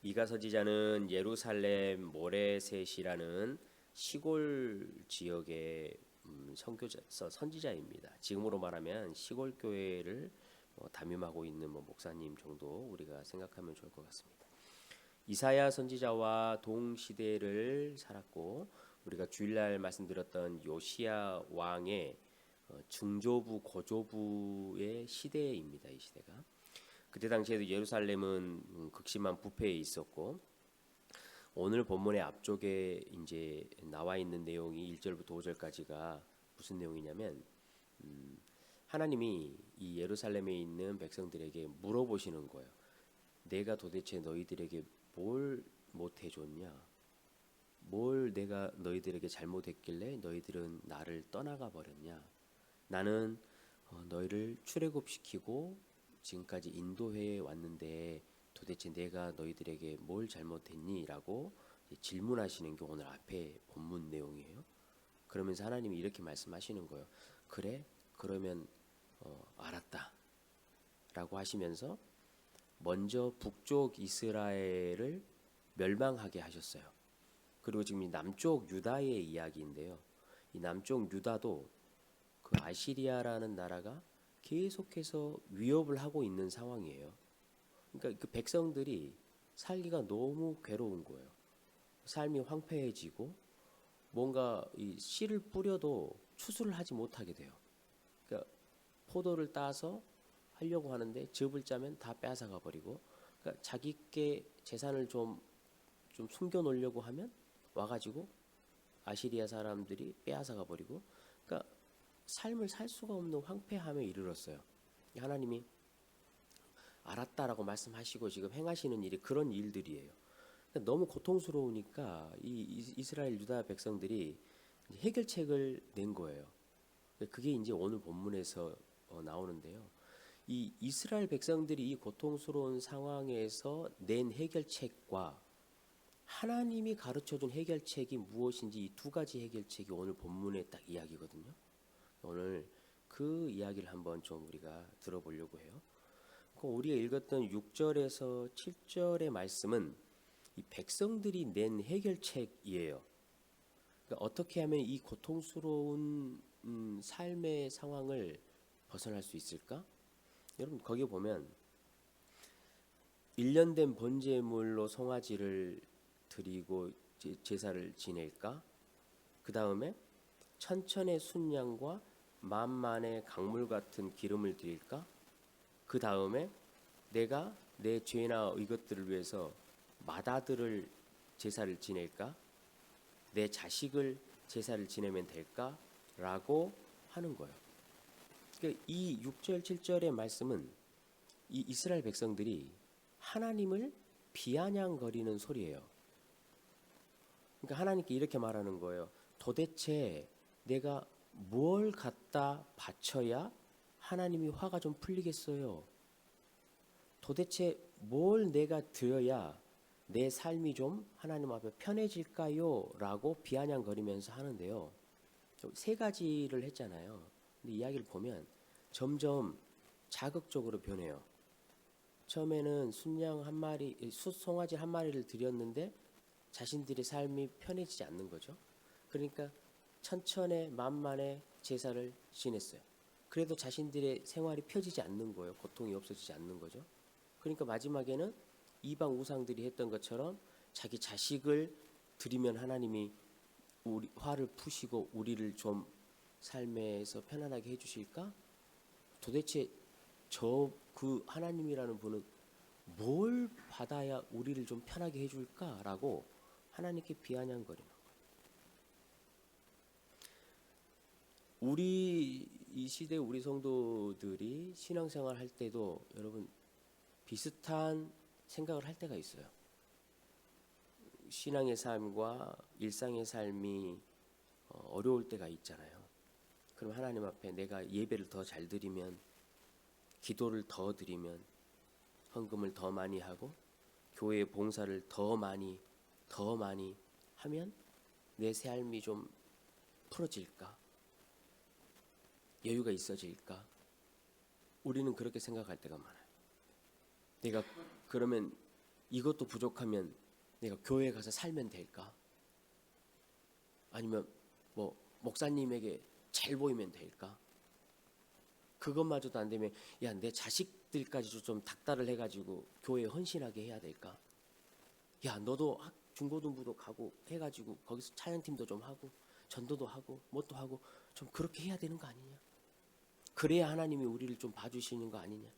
미가 선지자는 예루살렘 모레셋이라는 시골 지역의 선지자입니다. 지금으로 말하면 시골 교회를 담임하고 있는 목사님 정도 우리가 생각하면 좋을 것 같습니다. 이사야 선지자와 동시대를 살았고 우리가 주일날 말씀드렸던 요시야 왕의 중조부 고조부의 시대입니다. 이 시대가 그때 당시에도 예루살렘은 극심한 부패에 있었고 오늘 본문의 앞쪽에 이제 나와 있는 내용이 1절부터 5절까지가 무슨 내용이냐면 하나님이 이 예루살렘에 있는 백성들에게 물어보시는 거예요. 내가 도대체 너희들에게 뭘 못해줬냐? 뭘 내가 너희들에게 잘못했길래 너희들은 나를 떠나가 버렸냐? 나는 너희를 출애굽시키고 지금까지 인도해 왔는데 도대체 내가 너희들에게 뭘 잘못했니? 라고 질문하시는 게 오늘 앞에 본문 내용이에요. 그러면서 하나님이 이렇게 말씀하시는 거예요. 그래? 그러면 알았다 라고 하시면서 먼저 북쪽 이스라엘을 멸망하게 하셨어요. 그리고 지금 이 남쪽 유다의 이야기인데요. 이 남쪽 유다도 그 아시리아라는 나라가 계속해서 위협을 하고 있는 상황이에요. 그러니까 그 백성들이 살기가 너무 괴로운 거예요. 삶이 황폐해지고 뭔가 이 씨를 뿌려도 추수를 하지 못하게 돼요. 그러니까 포도를 따서 하려고 하는데 즙을 짜면 다 빼앗아가 버리고, 그러니까 자기께 재산을 좀 숨겨 놓으려고 하면 와가지고 아시리아 사람들이 빼앗아가 버리고, 그러니까 삶을 살 수가 없는 황폐함에 이르렀어요. 하나님이 알았다라고 말씀하시고 지금 행하시는 일이 그런 일들이에요. 그러니까 너무 고통스러우니까 이 이스라엘 유다 백성들이 해결책을 낸 거예요. 그게 이제 오늘 본문에서 나오는데요. 이 이스라엘 백성들이 이 고통스러운 상황에서 낸 해결책과 하나님이 가르쳐준 해결책이 무엇인지 이 두 가지 해결책이 오늘 본문의 딱 이야기거든요. 오늘 그 이야기를 한번 좀 우리가 들어보려고 해요. 우리가 읽었던 6절에서 7절의 말씀은 이 백성들이 낸 해결책이에요. 그러니까 어떻게 하면 이 고통스러운 삶의 상황을 벗어날 수 있을까? 여러분 거기 보면 1년 된 번제물로 송아지를 드리고 제사를 지낼까? 그 다음에 천천의 순양과 만만의 강물 같은 기름을 드릴까? 그 다음에 내가 내 죄나 이것들을 위해서 맏아들을 제사를 지낼까? 내 자식을 제사를 지내면 될까? 라고 하는 거예요. 그러니까 이 6절 7절의 말씀은 이 이스라엘 백성들이 하나님을 비아냥거리는 소리예요. 그러니까 하나님께 이렇게 말하는 거예요. 도대체 내가 뭘 갖다 바쳐야 하나님이 화가 좀 풀리겠어요? 도대체 뭘 내가 드려야 내 삶이 좀 하나님 앞에 편해질까요? 라고 비아냥거리면서 하는데요. 세 가지를 했잖아요. 근데 이야기를 보면 점점 자극적으로 변해요. 처음에는 순양 한 마리, 송아지 한 마리를 드렸는데 자신들의 삶이 편해지지 않는 거죠. 그러니까 천천의 만만의 제사를 지냈어요. 그래도 자신들의 생활이 펴지지 않는 거예요. 고통이 없어지지 않는 거죠. 그러니까 마지막에는 이방 우상들이 했던 것처럼 자기 자식을 드리면 하나님이 우리 화를 푸시고 우리를 좀 삶에서 편안하게 해주실까? 도대체 그 하나님이라는 분은 뭘 받아야 우리를 좀 편하게 해줄까라고 하나님께 비아냥거리는 거예요. 우리 이 시대 우리 성도들이 신앙생활 할 때도 여러분 비슷한 생각을 할 때가 있어요. 신앙의 삶과 일상의 삶이 어려울 때가 있잖아요. 그럼 하나님 앞에 내가 예배를 더 잘 드리면, 기도를 더 드리면, 헌금을 더 많이 하고 교회 봉사를 더 많이 하면 내 삶이 좀 풀어질까? 여유가 있어질까? 우리는 그렇게 생각할 때가 많아요. 내가 그러면 이것도 부족하면 내가 교회 가서 살면 될까? 아니면 뭐 목사님에게 잘 보이면 될까? 그것마저도 안 되면 야, 내 자식들까지도 좀 닥달을 해가지고 교회에 헌신하게 해야 될까? 야, 너도 중고등부도 가고 해가지고 거기서 찬양팀도 좀 하고 전도도 하고 뭣도 하고 좀 그렇게 해야 되는 거 아니냐? 그래야 하나님이 우리를 좀 봐주시는 거 아니냐?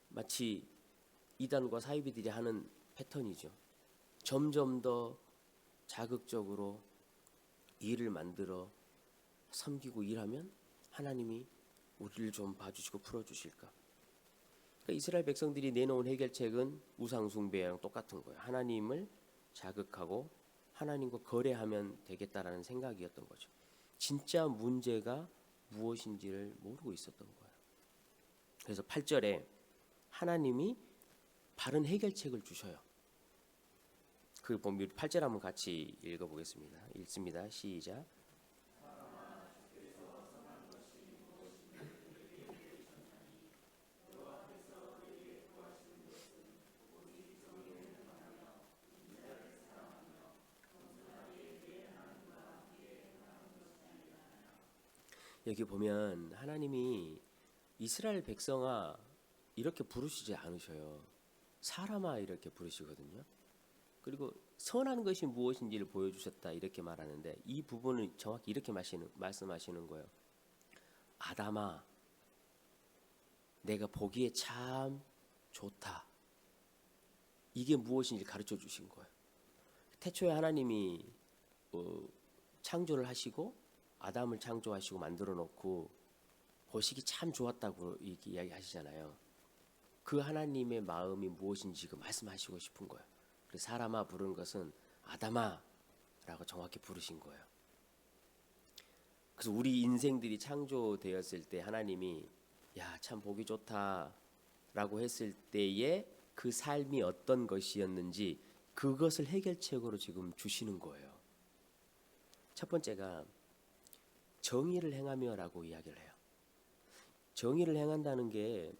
마치 이단과 사이비들이 하는 패턴이죠. 점점 더 자극적으로 일을 만들어 섬기고 일하면 하나님이 우리를 좀 봐주시고 풀어주실까? 그러니까 이스라엘 백성들이 내놓은 해결책은 우상 숭배랑 똑같은 거예요. 하나님을 자극하고 하나님과 거래하면 되겠다라는 생각이었던 거죠. 진짜 문제가 무엇인지를 모르고 있었던 거예요. 그래서 8절에 하나님이 바른 해결책을 주셔요. 그 보면 8절 한번 같이 읽어보겠습니다. 읽습니다. 시작. 여기 보면 하나님이 이스라엘 백성아 이렇게 부르시지 않으셔요. 사람아 이렇게 부르시거든요. 그리고 선한 것이 무엇인지를 보여주셨다 이렇게 말하는데 이 부분을 정확히 이렇게 말씀하시는 거예요. 아담아, 내가 보기에 참 좋다. 이게 무엇인지 가르쳐 주신 거예요. 태초에 하나님이 창조를 하시고 아담을 창조하시고 만들어 놓고 보시기 참 좋았다고 이렇게 이야기하시잖아요. 그 하나님의 마음이 무엇인지 지금 말씀하시고 싶은 거예요. 그래서 사람아 부른 것은 아담아 라고 정확히 부르신 거예요. 그래서 우리 인생들이 창조되었을 때 하나님이 야, 참 보기 좋다 라고 했을 때에 그 삶이 어떤 것이었는지 그것을 해결책으로 지금 주시는 거예요. 첫 번째가 정의를 행하며 라고 이야기를 해요. 정의를 행한다는 게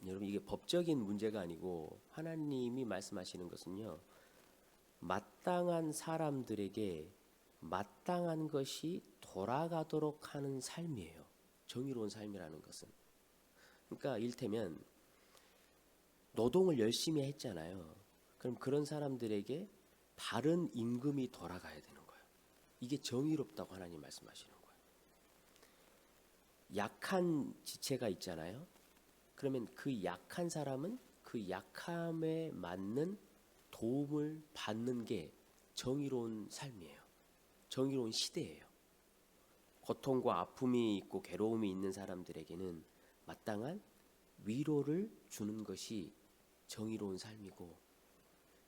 여러분 이게 법적인 문제가 아니고 하나님이 말씀하시는 것은요. 마땅한 사람들에게 마땅한 것이 돌아가도록 하는 삶이에요. 정의로운 삶이라는 것은. 그러니까 이를테면 노동을 열심히 했잖아요. 그럼 그런 사람들에게 바른 임금이 돌아가야 되는 거예요. 이게 정의롭다고 하나님 말씀하시는 거예요. 약한 지체가 있잖아요. 그러면 그 약한 사람은 그 약함에 맞는 도움을 받는 게 정의로운 삶이에요. 정의로운 시대예요. 고통과 아픔이 있고 괴로움이 있는 사람들에게는 마땅한 위로를 주는 것이 정의로운 삶이고,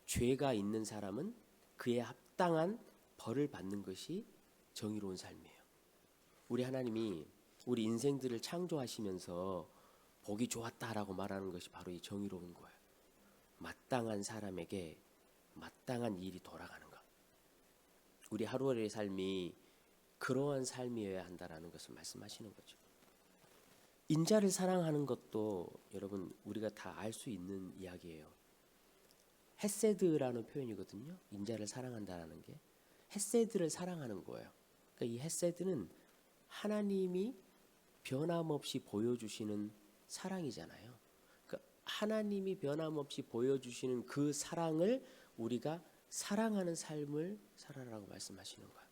죄가 있는 사람은 그에 합당한 벌을 받는 것이 정의로운 삶이에요. 우리 하나님이 우리 인생들을 창조하시면서 보기 좋았다라고 말하는 것이 바로 이 정의로운 거예요. 마땅한 사람에게 마땅한 일이 돌아가는 것. 우리 하루의 삶이 그러한 삶이어야 한다라는 것을 말씀하시는 거죠. 인자를 사랑하는 것도 여러분 우리가 다 알 수 있는 이야기예요. 헤세드라는 표현이거든요. 인자를 사랑한다라는 게 헤세드를 사랑하는 거예요. 그러니까 이 헤세드는 하나님이 변함없이 보여주시는 사랑이잖아요. 그러니까 하나님이 변함없이 보여주시는 그 사랑을 우리가 사랑하는 삶을 살아라고 말씀하시는 거예요.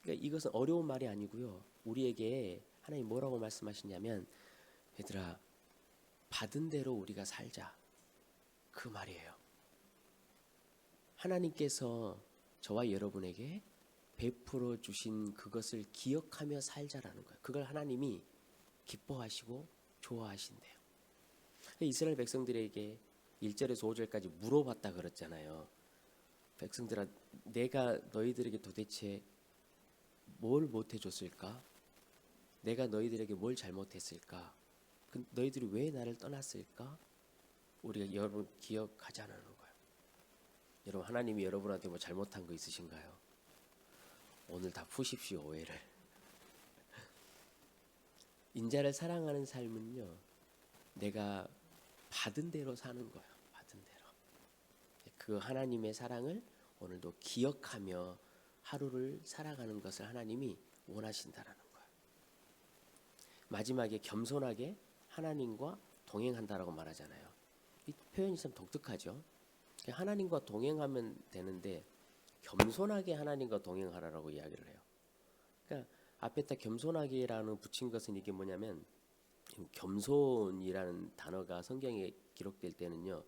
그러니까 이것은 어려운 말이 아니고요. 우리에게 하나님 뭐라고 말씀하시냐면 얘들아 받은 대로 우리가 살자. 그 말이에요. 하나님께서 저와 여러분에게 베풀어 주신 그것을 기억하며 살자라는 거예요. 그걸 하나님이 기뻐하시고 좋아하신대요. 이스라엘 백성들에게 1절에서 5절까지 물어봤다 그랬잖아요. 백성들아 내가 너희들에게 도대체 뭘 못해줬을까? 내가 너희들에게 뭘 잘못했을까? 너희들이 왜 나를 떠났을까? 우리가 여러분 기억하지 않는 거예요. 여러분 하나님이 여러분한테 뭐 잘못한 거 있으신가요? 오늘 다 푸십시오 오해를. 인자를 사랑하는 삶은요, 내가 받은 대로 사는 거예요. 그 하나님의 사랑을 오늘도 기억하며 하루를 살아가는 것을 하나님이 원하신다라는 거예요. 마지막에 겸손하게 하나님과 동행한다라고 말하잖아요. 이 표현이 참 독특하죠. 하나님과 동행하면 되는데 겸손하게 하나님과 동행하라라고 이야기를 해요. 그러니까 앞에다 겸손하게라는 붙인 것은 이게 뭐냐면, 겸손이라는 단어가 성경에 기록될 때는요,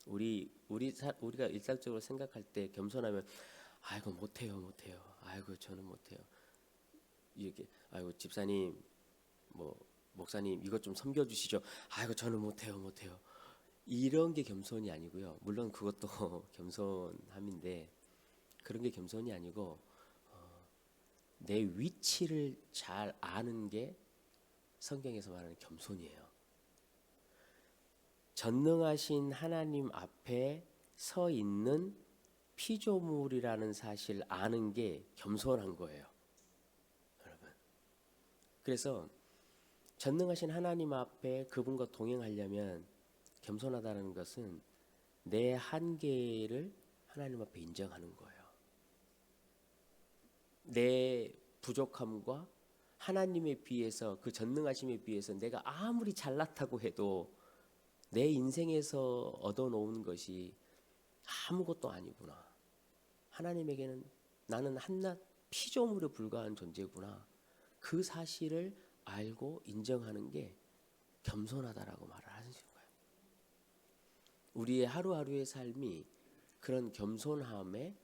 우리가 일상적으로 생각할 때 겸손하면 아이고 못해요, 아이고 저는 못해요, 이렇게 아이고 집사님 뭐 목사님 이것 좀 섬겨주시죠, 아이고 저는 못해요, 이런 게 겸손이 아니고요. 물론 그것도 겸손함인데 그런 게 겸손이 아니고 내 위치를 잘 아는 게 성경에서 말하는 겸손이에요. 전능하신 하나님 앞에 서 있는 피조물이라는 사실 아는 게 겸손한 거예요, 여러분. 그래서 전능하신 하나님 앞에 그분과 동행하려면 겸손하다는 것은 내 한계를 하나님 앞에 인정하는 거예요. 내 부족함과 하나님에 비해서, 그 전능하심에 비해서 내가 아무리 잘났다고 해도 내 인생에서 얻어놓은 것이 아무것도 아니구나. 하나님에게는 나는 한낱 피조물에 불과한 존재구나. 그 사실을 알고 인정하는 게 겸손하다라고 말을 하는 거예요. 우리의 하루하루의 삶이 그런 겸손함에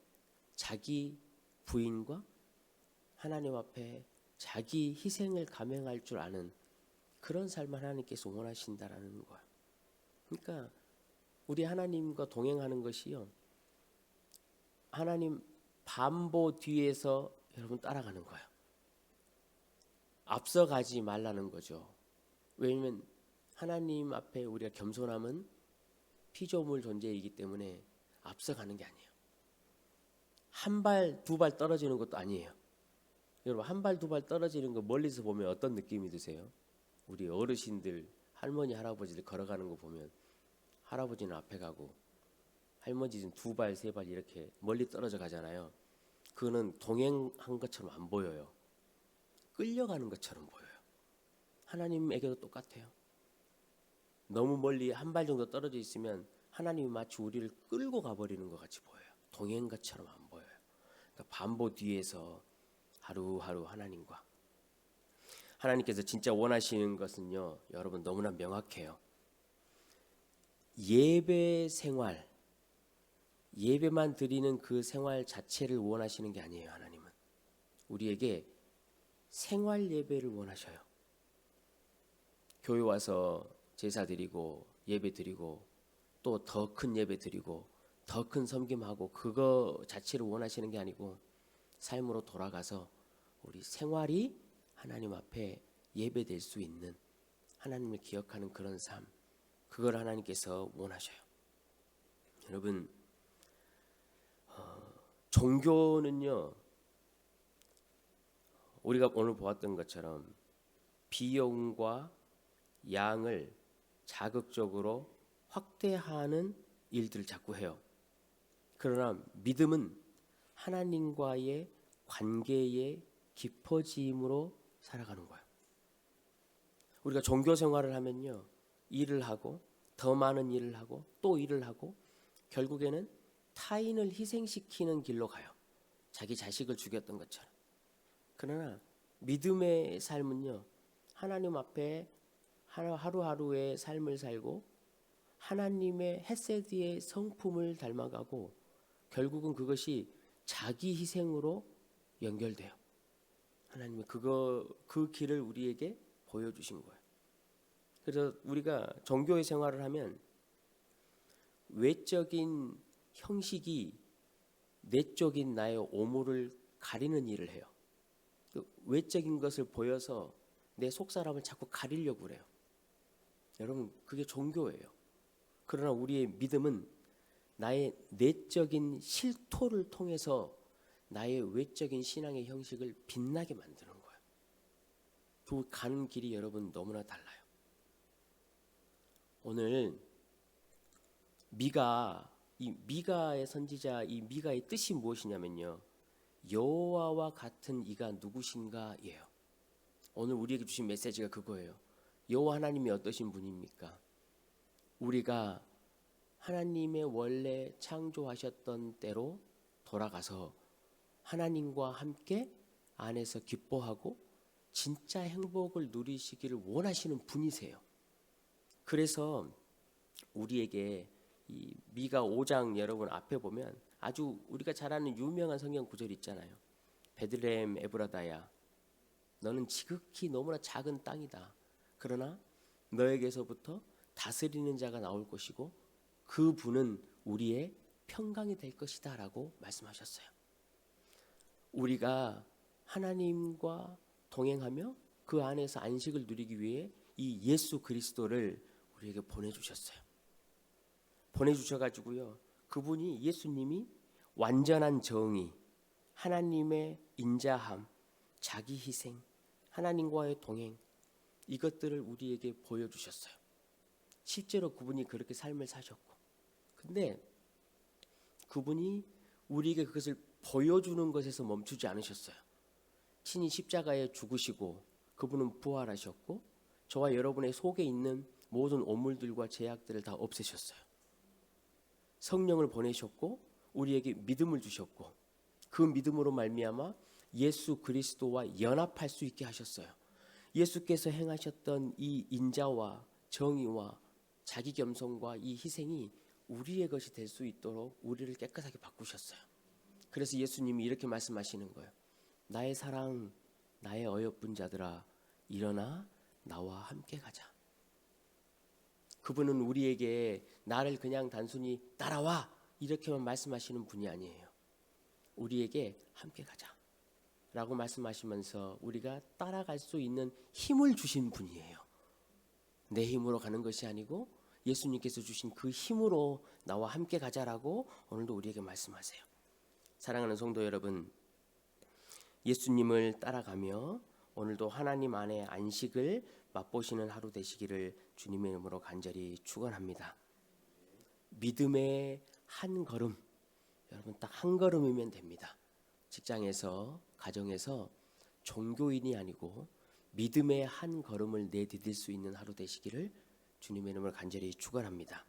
자기 부인과 하나님 앞에 자기 희생을 감행할 줄 아는 그런 삶을 하나님께서 원하신다라는 거예요. 그러니까 우리 하나님과 동행하는 것이요, 하나님 반보 뒤에서 여러분 따라가는 거예요. 앞서가지 말라는 거죠. 왜냐하면 하나님 앞에 우리가 겸손함은 피조물 존재이기 때문에 앞서가는 게 아니에요. 한 발, 두 발 떨어지는 것도 아니에요. 여러분, 한 발, 두 발 떨어지는 거 멀리서 보면 어떤 느낌이 드세요? 우리 어르신들, 할머니, 할아버지들 걸어가는 거 보면 할아버지는 앞에 가고 할머니는 두 발, 세 발 이렇게 멀리 떨어져 가잖아요. 그거는 동행한 것처럼 안 보여요. 끌려가는 것처럼 보여요. 하나님에게도 똑같아요. 너무 멀리 한 발 정도 떨어져 있으면 하나님이 마치 우리를 끌고 가버리는 것 같이 보여요. 동행 것처럼 안 보여요. 그러니까 반보 뒤에서 하루하루 하나님께서 진짜 원하시는 것은요, 여러분 너무나 명확해요. 예배 생활, 예배만 드리는 그 생활 자체를 원하시는 게 아니에요. 하나님은 우리에게 생활 예배를 원하셔요. 교회 와서 제사 드리고 예배 드리고 또 더 큰 예배 드리고 더 큰 섬김하고 그거 자체를 원하시는 게 아니고, 삶으로 돌아가서 우리 생활이 하나님 앞에 예배될 수 있는, 하나님을 기억하는 그런 삶, 그걸 하나님께서 원하셔요. 여러분, 종교는요, 우리가 오늘 보았던 것처럼 비용과 양을 자극적으로 확대하는 일들을 자꾸 해요. 그러나 믿음은 하나님과의 관계의 깊어짐으로 살아가는 거예요. 우리가 종교 생활을 하면요, 일을 하고 더 많은 일을 하고 또 일을 하고 결국에는 타인을 희생시키는 길로 가요. 자기 자식을 죽였던 것처럼. 그러나 믿음의 삶은요, 하나님 앞에 하루하루의 삶을 살고 하나님의 헤세드의 성품을 닮아가고 결국은 그것이 자기 희생으로 연결돼요. 하나님이 그 길을 우리에게 보여주신 거예요. 그래서 우리가 종교의 생활을 하면 외적인 형식이 내적인 나의 오물을 가리는 일을 해요. 외적인 것을 보여서 내 속사람을 자꾸 가리려고 그래요. 여러분, 그게 종교예요. 그러나 우리의 믿음은 나의 내적인 실토를 통해서 나의 외적인 신앙의 형식을 빛나게 만드는 거예요. 그 가는 길이 여러분 너무나 달라요. 오늘 미가 이 미가의 선지자 이 미가의 뜻이 무엇이냐면요. 여호와와 같은 이가 누구신가예요. 오늘 우리에게 주신 메시지가 그거예요. 여호와 하나님이 어떠신 분입니까? 우리가 하나님의 원래 창조하셨던 때로 돌아가서 하나님과 함께 안에서 기뻐하고 진짜 행복을 누리시기를 원하시는 분이세요. 그래서 우리에게 이 미가 5장 여러분 앞에 보면 아주 우리가 잘 아는 유명한 성경 구절 있잖아요. 베들레헴 에브라다야 너는 지극히 너무나 작은 땅이다. 그러나 너에게서부터 다스리는 자가 나올 것이고 그 분은 우리의 평강이 될 것이다 라고 말씀하셨어요. 우리가 하나님과 동행하며 그 안에서 안식을 누리기 위해 이 예수 그리스도를 우리에게 보내주셨어요. 보내주셔가지고요. 그분이 예수님이 완전한 정의, 하나님의 인자함, 자기 희생, 하나님과의 동행 이것들을 우리에게 보여주셨어요. 실제로 그분이 그렇게 삶을 사셨고 근데 그분이 우리에게 그것을 보여주는 것에서 멈추지 않으셨어요. 친히 십자가에 죽으시고 그분은 부활하셨고 저와 여러분의 속에 있는 모든 오물들과 죄악들을 다 없애셨어요. 성령을 보내셨고 우리에게 믿음을 주셨고 그 믿음으로 말미암아 예수 그리스도와 연합할 수 있게 하셨어요. 예수께서 행하셨던 이 인자와 정의와 자기 겸손과 이 희생이 우리의 것이 될 수 있도록 우리를 깨끗하게 바꾸셨어요. 그래서 예수님이 이렇게 말씀하시는 거예요. 나의 사랑, 나의 어여쁜 자들아 일어나 나와 함께 가자. 그분은 우리에게 나를 그냥 단순히 따라와 이렇게만 말씀하시는 분이 아니에요. 우리에게 함께 가자 라고 말씀하시면서 우리가 따라갈 수 있는 힘을 주신 분이에요. 내 힘으로 가는 것이 아니고 예수님께서 주신 그 힘으로 나와 함께 가자라고 오늘도 우리에게 말씀하세요. 사랑하는 성도 여러분, 예수님을 따라가며 오늘도 하나님 안에 안식을 맛보시는 하루 되시기를 주님의 이름으로 간절히 축원합니다. 믿음의 한 걸음, 여러분 딱 한 걸음이면 됩니다. 직장에서, 가정에서 종교인이 아니고 믿음의 한 걸음을 내디딜 수 있는 하루 되시기를 주님의 이름으로 간절히 축원합니다.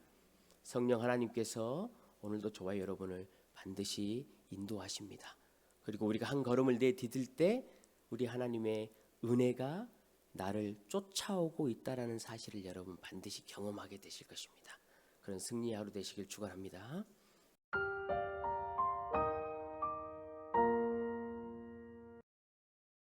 성령 하나님께서 오늘도 저와 여러분을 반드시 인도하십니다. 그리고 우리가 한 걸음을 내디딜 때 우리 하나님의 은혜가 나를 쫓아오고 있다라는 사실을 여러분 반드시 경험하게 되실 것입니다. 그런 승리의 하루 되시길 축원합니다.